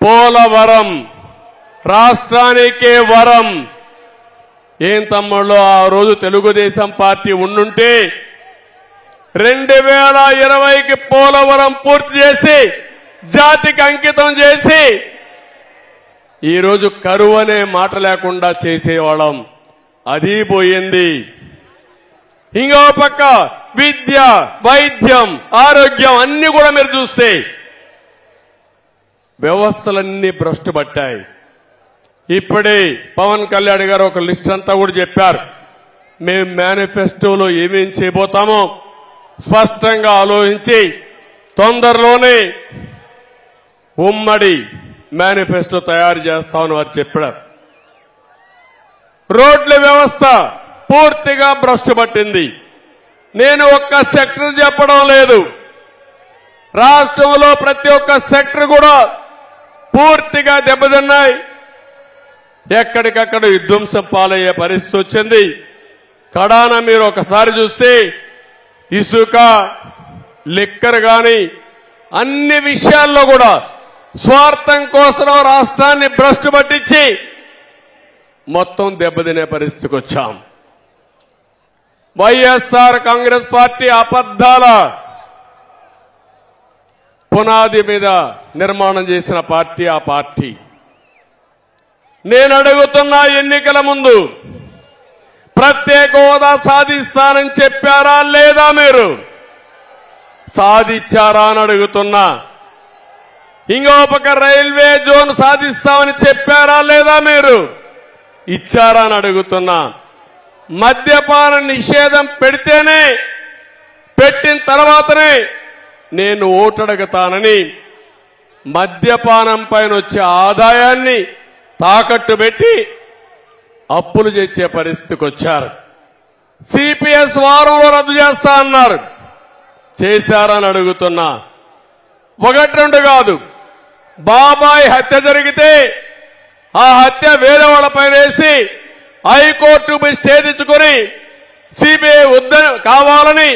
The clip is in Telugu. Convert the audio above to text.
పోలవరం రాష్ట్రానికే వరం. ఏం తమ్ముళ్ళు, ఆ రోజు తెలుగుదేశం పార్టీ ఉండుంటే 2020కి పోలవరం పూర్తి చేసి జాతికి అంకితం చేసి ఈరోజు కరువు అనే మాట లేకుండా చేసేవాళ్ళం. అది పోయింది. ఇంకో పక్క విద్య, వైద్యం, ఆరోగ్యం అన్ని కూడా మీరు చూస్తే వ్యవస్థలన్నీ భ్రష్టు పట్టాయి. ఇప్పుడే పవన్ కళ్యాణ్ గారు ఒక లిస్ట్ అంతా కూడా చెప్పారు. మేము మేనిఫెస్టోలో ఏమేం చేయబోతామో స్పష్టంగా ఆలోచించి తొందరలోనే ఉమ్మడి మేనిఫెస్టో తయారు చేస్తామని వారు చెప్పారు. రోడ్ల వ్యవస్థ పూర్తిగా భ్రష్టు పట్టింది. నేను ఒక్క సెక్టర్ చెప్పడం లేదు, రాష్ట్రంలో ప్రతి ఒక్క సెక్టర్ కూడా పూర్తిగా దెబ్బతిన్నాయి. ఎక్కడికక్కడ విధ్వంసం పాలయ్యే పరిస్థితి వచ్చింది. కడాన మీరు ఒకసారి చూస్తే ఇసుక, లిక్కర్ గాని అన్ని విషయాల్లో కూడా స్వార్థం కోసం రాష్ట్రాన్ని భ్రష్టు పట్టించి మొత్తం దెబ్బతినే పరిస్థితికి వచ్చాం. వైఎస్ఆర్ కాంగ్రెస్ పార్టీ అబద్ధాల పునాది మీద నిర్మాణం చేసిన పార్టీ ఆ పార్టీ. నేను అడుగుతున్నా, ఎన్నికల ముందు ప్రత్యేక హోదా సాధిస్తానని చెప్పారా లేదా? మీరు సాధించారా అని అడుగుతున్నా. ఇంకో పక్క రైల్వే జోన్ సాధిస్తామని చెప్పారా లేదా? మీరు ఇచ్చారా అని అడుగుతున్నా. మద్యపాన నిషేధం పెట్టిన తర్వాతనే నేను ఓటడుగుతానని మద్యపానం పైన వచ్చే ఆదాయాన్ని తాకట్టు పెట్టి అప్పులు చేసే పరిస్థితికి వచ్చారు. సిపిఎస్ వారంలో రద్దు చేస్తా అన్నారు, చేశారని అడుగుతున్నా. 1-2 కాదు, బాబాయ్ హత్య జరిగితే ఆ హత్య వేరే వాళ్ళపైన వేసి హైకోర్టు స్టే తెచ్చుకొని సిబిఐ కావాలని